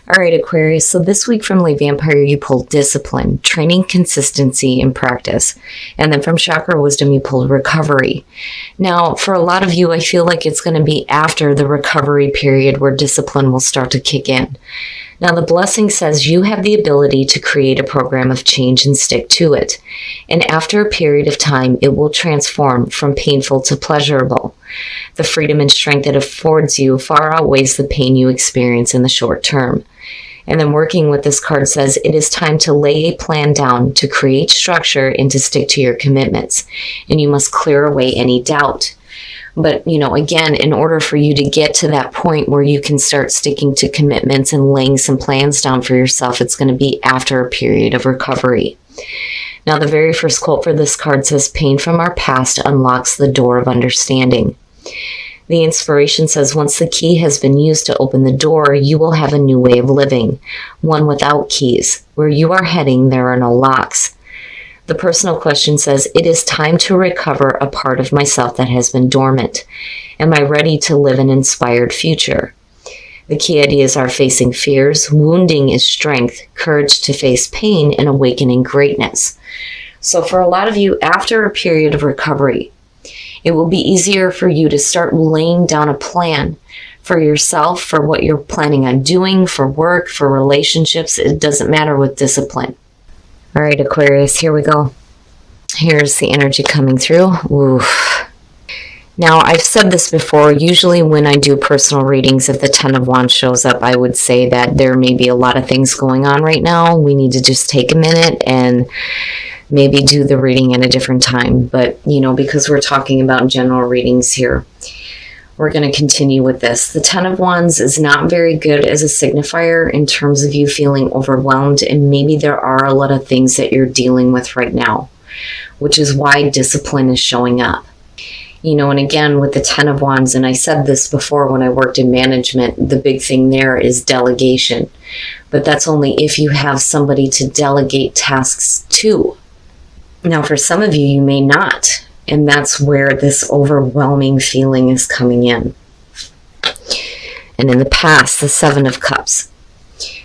All right, Aquarius. So this week from Lay Vampire, you pulled discipline, training, consistency, and practice. And then from Chakra Wisdom, you pulled recovery. Now, for a lot of you, I feel like it's going to be after the recovery period where discipline will start to kick in. Now, the blessing says you have the ability to create a program of change and stick to it. And after a period of time, it will transform from painful to pleasurable. The freedom and strength it affords you far outweighs the pain you experience in the short term. And then working with this card says it is time to lay a plan down to create structure and to stick to your commitments. And you must clear away any doubt. But, again, in order for you to get to that point where you can start sticking to commitments and laying some plans down for yourself, it's going to be after a period of recovery. Now, the very first quote for this card says, pain from our past unlocks the door of understanding. The inspiration says, once the key has been used to open the door, you will have a new way of living, one without keys. Where you are heading, there are no locks. The personal question says, it is time to recover a part of myself that has been dormant. Am I ready to live an inspired future? The key ideas are facing fears, wounding is strength, courage to face pain, and awakening greatness. So for a lot of you, after a period of recovery, it will be easier for you to start laying down a plan for yourself, for what you're planning on doing, for work, for relationships. It doesn't matter with discipline. All right, Aquarius, here we go. Here's the energy coming through. Oof. Now, I've said this before. Usually when I do personal readings, if the Ten of Wands shows up, I would say that there may be a lot of things going on right now. We need to just take a minute and maybe do the reading at a different time. But, because we're talking about general readings here, we're going to continue with this. The Ten of Wands is not very good as a signifier in terms of you feeling overwhelmed, and maybe there are a lot of things that you're dealing with right now, which is why discipline is showing up. And again, with the Ten of Wands, and I said this before when I worked in management, the big thing there is delegation. But that's only if you have somebody to delegate tasks to. Now, for some of you, you may not. And that's where this overwhelming feeling is coming in. And in the past, the Seven of Cups.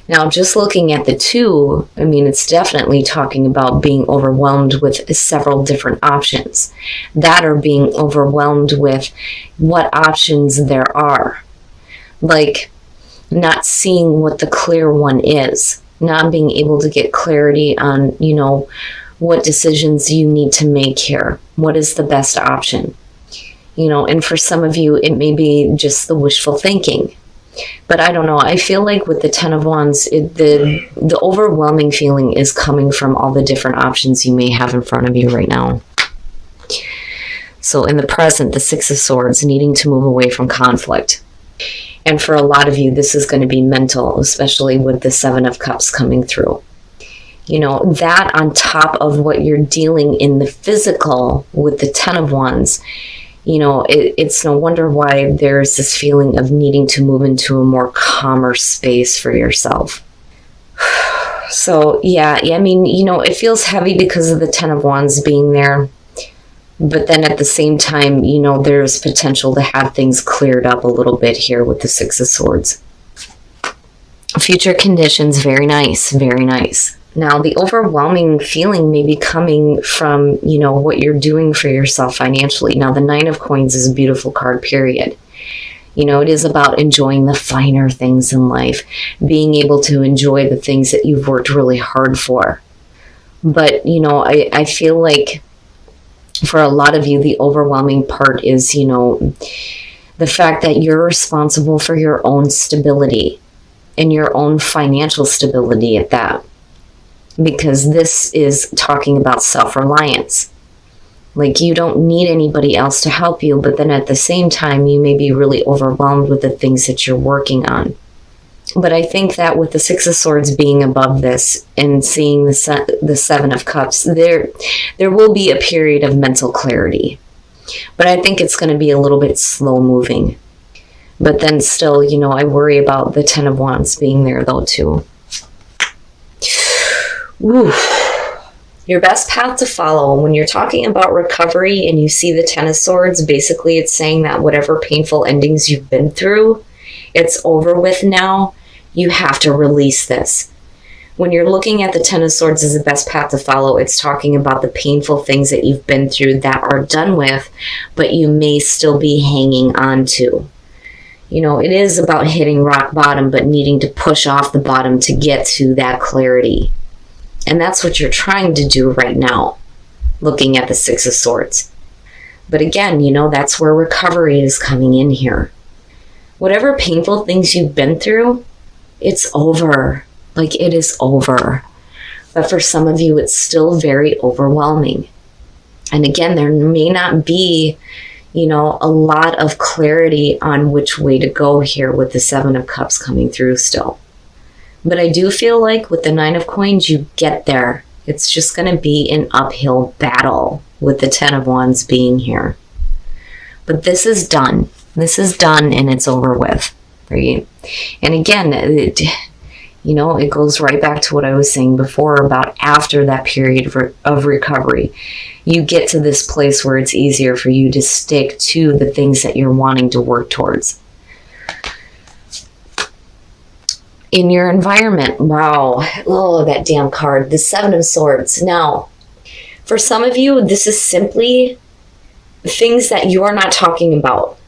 Now, just looking at the two, it's definitely talking about being overwhelmed with several different options. That or being overwhelmed with what options there are. Like not seeing what the clear one is. Not being able to get clarity on, what decisions you need to make here. What is the best option? And for some of you, it may be just the wishful thinking. But I don't know. I feel like with the Ten of Wands, the overwhelming feeling is coming from all the different options you may have in front of you right now. So in the present, the Six of Swords, needing to move away from conflict. And for a lot of you, this is going to be mental, especially with the Seven of Cups coming through. That on top of what you're dealing in the physical with the Ten of Wands, it's no wonder why there's this feeling of needing to move into a more calmer space for yourself. So, yeah, it feels heavy because of the Ten of Wands being there. But then at the same time, there's potential to have things cleared up a little bit here with the Six of Swords. Future conditions, very nice, very nice. Now, the overwhelming feeling may be coming from, what you're doing for yourself financially. Now, the Nine of Coins is a beautiful card, period. It is about enjoying the finer things in life, being able to enjoy the things that you've worked really hard for. But, I feel like for a lot of you, the overwhelming part is, the fact that you're responsible for your own stability and your own financial stability at that. Because this is talking about self-reliance. Like you don't need anybody else to help you, but then at the same time, you may be really overwhelmed with the things that you're working on. But I think that with the Six of Swords being above this and seeing the Seven of Cups, there will be a period of mental clarity. But I think it's going to be a little bit slow moving. But then still, I worry about the Ten of Wands being there though too. Ooh. Your best path to follow when you're talking about recovery and you see the Ten of Swords, basically it's saying that whatever painful endings you've been through, it's over with now. You have to release this. When you're looking at the Ten of Swords as the best path to follow, it's talking about the painful things that you've been through that are done with, but you may still be hanging on to. You know, it is about hitting rock bottom, but needing to push off the bottom to get to that clarity. And that's what you're trying to do right now, looking at the Six of Swords. But again, you know, that's where recovery is coming in here. Whatever painful things you've been through, it's over. Like, it is over. But for some of you, it's still very overwhelming. And again, there may not be, you know, a lot of clarity on which way to go here with the Seven of Cups coming through still. But I do feel like with the Nine of Coins, you get there. It's just going to be an uphill battle with the Ten of Wands being here. But this is done. This is done and it's over with. Right? And again, you know, it goes right back to what I was saying before about after that period of recovery. You get to this place where it's easier for you to stick to the things that you're wanting to work towards. In your environment, wow, oh, that damn card, the Seven of Swords. Now, for some of you, this is simply things that you are not talking about.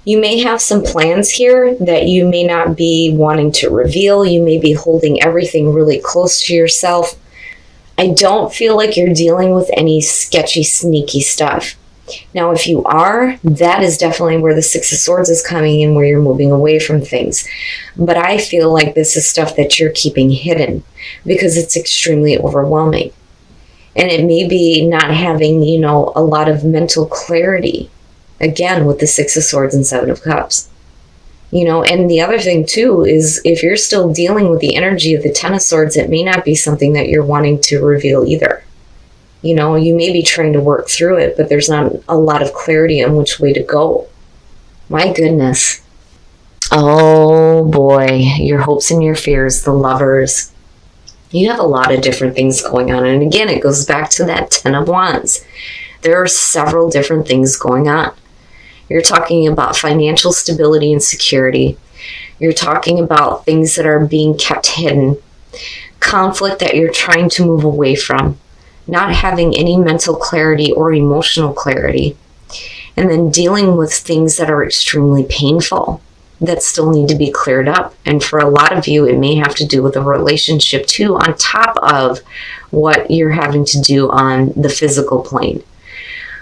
You may have some plans here that you may not be wanting to reveal. You may be holding everything really close to yourself. I don't feel like you're dealing with any sketchy, sneaky stuff. Now, if you are, that is definitely where the Six of Swords is coming in, where you're moving away from things. But I feel like this is stuff that you're keeping hidden because it's extremely overwhelming. And it may be not having, you know, a lot of mental clarity. Again, with the Six of Swords and Seven of Cups. You know, and the other thing too is if you're still dealing with the energy of the Ten of Swords, it may not be something that you're wanting to reveal either. You know, you may be trying to work through it, but there's not a lot of clarity on which way to go. My goodness. Oh boy, your hopes and your fears, the Lovers. You have a lot of different things going on. And again, it goes back to that Ten of Wands. There are several different things going on. You're talking about financial stability and security. You're talking about things that are being kept hidden. Conflict that you're trying to move away from. Not having any mental clarity or emotional clarity. And then dealing with things that are extremely painful that still need to be cleared up. And for a lot of you, it may have to do with a relationship too, on top of what you're having to do on the physical plane.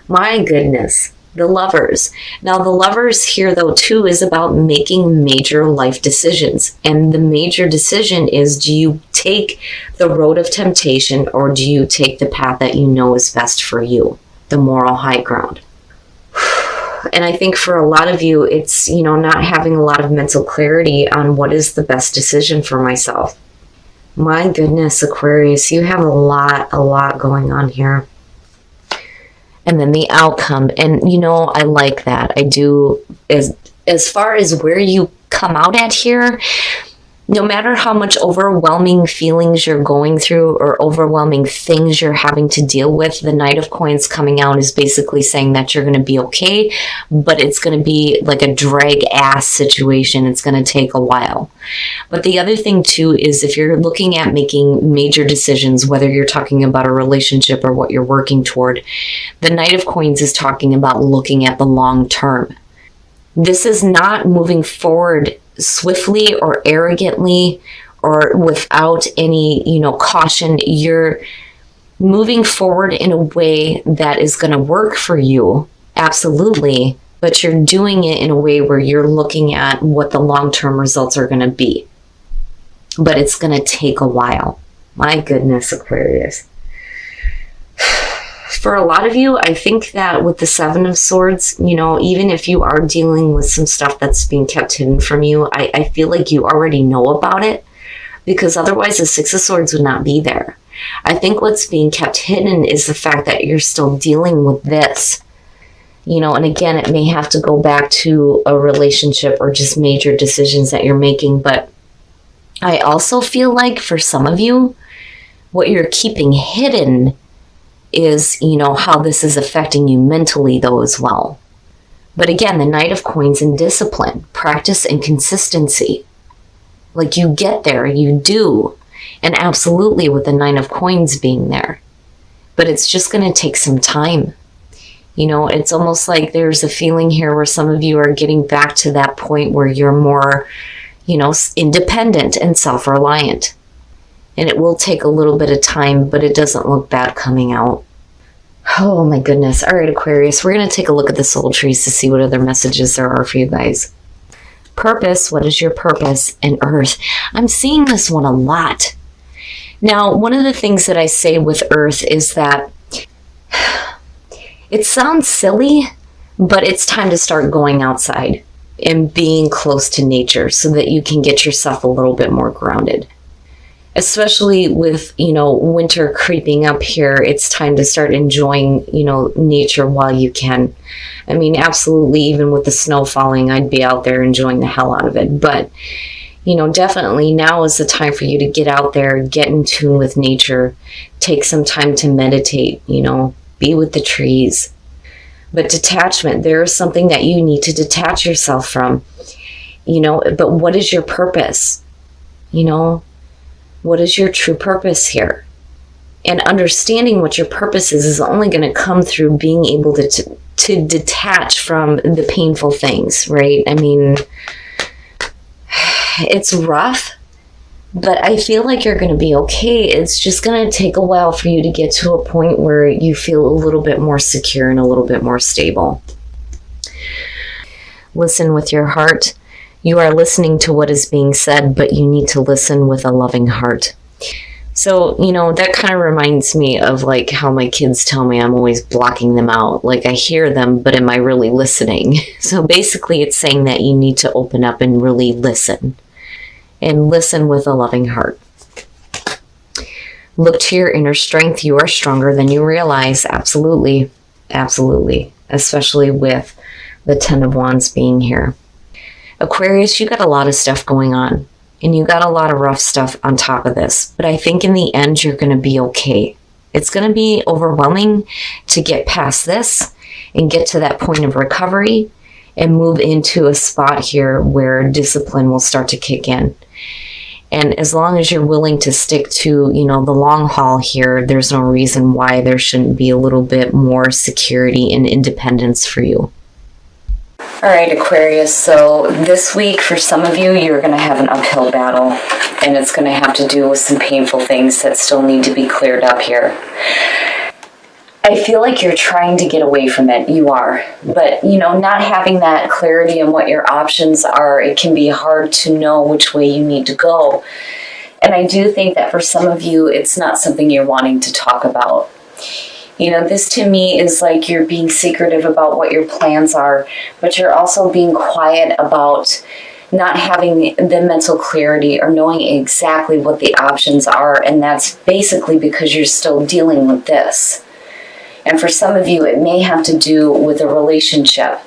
My goodness. The Lovers. Now, the Lovers here, though, too, is about making major life decisions. And the major decision is, do you take the road of temptation or do you take the path that you know is best for you, the moral high ground? And I think for a lot of you, it's, you know, not having a lot of mental clarity on what is the best decision for myself. My goodness, Aquarius, you have a lot going on here. And then the outcome. And, you know, I like that. I do. As far as where you come out at here, no matter how much overwhelming feelings you're going through or overwhelming things you're having to deal with, the Knight of Coins coming out is basically saying that you're going to be okay, but it's going to be like a drag ass situation. It's going to take a while. But the other thing too is if you're looking at making major decisions, whether you're talking about a relationship or what you're working toward, the Knight of Coins is talking about looking at the long term. This is not moving forward swiftly or arrogantly or without any, you know, caution. You're moving forward in a way that is going to work for you. Absolutely. But you're doing it in a way where you're looking at what the long-term results are going to be. But it's going to take a while. My goodness, Aquarius. For a lot of you, I think that with the Seven of Swords, you know, even if you are dealing with some stuff that's being kept hidden from you, I feel like you already know about it because otherwise the Six of Swords would not be there. I think what's being kept hidden is the fact that you're still dealing with this. You know, and again, it may have to go back to a relationship or just major decisions that you're making. But I also feel like for some of you, what you're keeping hidden is, you know, how this is affecting you mentally though as well. But again, the Knight of Coins and discipline, practice and consistency. Like, you get there, you do. And absolutely with the 9 of Coins being there. But it's just going to take some time. You know, it's almost like there's a feeling here where some of you are getting back to that point where you're more, you know, independent and self-reliant. And it will take a little bit of time, but it doesn't look bad coming out. Oh my goodness. All right, Aquarius, we're going to take a look at the soul trees to see what other messages there are for you guys. Purpose, what is your purpose? And Earth. I'm seeing this one a lot. Now, one of the things that I say with Earth is that it sounds silly, but it's time to start going outside and being close to nature so that you can get yourself a little bit more grounded. Especially with, you know, winter creeping up here, it's time to start enjoying, you know, nature while you can. I mean, absolutely, even with the snow falling, I'd be out there enjoying the hell out of it. But, you know, definitely now is the time for you to get out there, get in tune with nature, take some time to meditate, you know, be with the trees. But detachment, there is something that you need to detach yourself from, you know, but what is your purpose? You know, what is your true purpose here? And understanding what your purpose is only going to come through being able to detach from the painful things, right? I mean, it's rough, but I feel like you're going to be okay. It's just going to take a while for you to get to a point where you feel a little bit more secure and a little bit more stable. Listen with your heart. You are listening to what is being said, but you need to listen with a loving heart. So, you know, that kind of reminds me of like how my kids tell me I'm always blocking them out. Like, I hear them, but am I really listening? So basically it's saying that you need to open up and really listen. And listen with a loving heart. Look to your inner strength. You are stronger than you realize. Absolutely. Absolutely. Especially with the 10 of Wands being here. Aquarius, you got a lot of stuff going on. And you got a lot of rough stuff on top of this. But I think in the end, you're going to be okay. It's going to be overwhelming to get past this and get to that point of recovery and move into a spot here where discipline will start to kick in. And as long as you're willing to stick to, you know, the long haul here, there's no reason why there shouldn't be a little bit more security and independence for you. All right, Aquarius, so this week for some of you, you're going to have an uphill battle, and it's going to have to do with some painful things that still need to be cleared up here. I feel like you're trying to get away from it. You are. But, you know, not having that clarity on what your options are, it can be hard to know which way you need to go. And I do think that for some of you, it's not something you're wanting to talk about. You know, this to me is like you're being secretive about what your plans are, but you're also being quiet about not having the mental clarity or knowing exactly what the options are. And that's basically because you're still dealing with this. And for some of you, it may have to do with a relationship.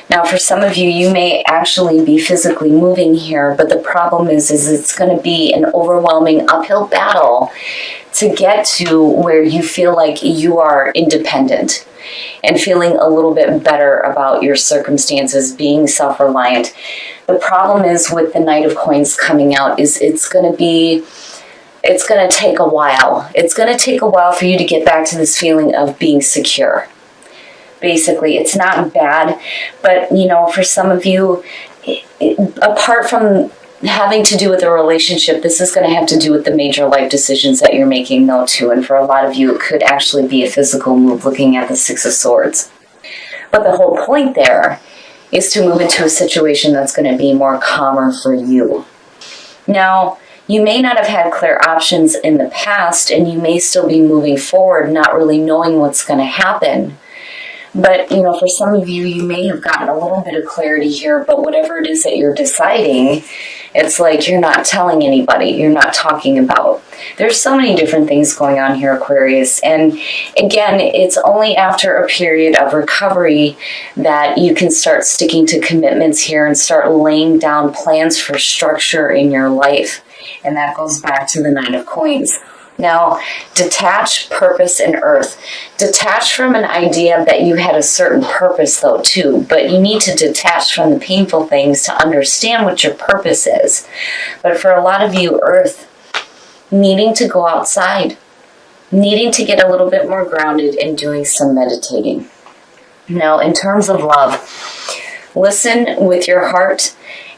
Now, for some of you, you may actually be physically moving here, but the problem is it's going to be an overwhelming uphill battle to get to where you feel like you are independent and feeling a little bit better about your circumstances, being self-reliant. The problem is with the Knight of Coins coming out is it's going to take a while. It's going to take a while for you to get back to this feeling of being secure. Basically, it's not bad, but, you know, for some of you, apart from having to do with a relationship, this is going to have to do with the major life decisions that you're making, though, too. And for a lot of you, it could actually be a physical move, looking at the Six of Swords. But the whole point there is to move into a situation that's going to be more calmer for you. Now, you may not have had clear options in the past, and you may still be moving forward, not really knowing what's going to happen. But, you know, for some of you, you may have gotten a little bit of clarity here, but whatever it is that you're deciding, it's like you're not telling anybody, you're not talking about. There's so many different things going on here, Aquarius. And again, it's only after a period of recovery that you can start sticking to commitments here and start laying down plans for structure in your life. And that goes back to the Nine of Coins. Now, detach purpose and earth. Detach from an idea that you had a certain purpose, though, too. But you need to detach from the painful things to understand what your purpose is. But for a lot of you, earth, needing to go outside, needing to get a little bit more grounded and doing some meditating. Now, in terms of love, listen with your heart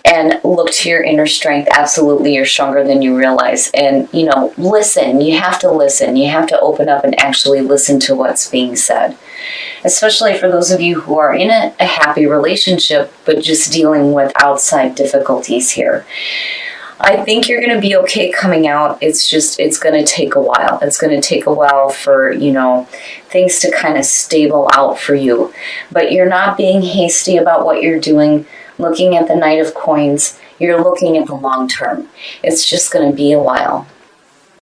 and look to your inner strength. Absolutely, you're stronger than you realize. And, listen. You have to listen. You have to open up and actually listen to what's being said. Especially for those of you who are in a happy relationship, but just dealing with outside difficulties here. I think you're going to be okay coming out. It's going to take a while. It's going to take a while for, things to kind of stable out for you. But you're not being hasty about what you're doing. Looking at the Knight of Coins, you're looking at the long term. It's just going to be a while.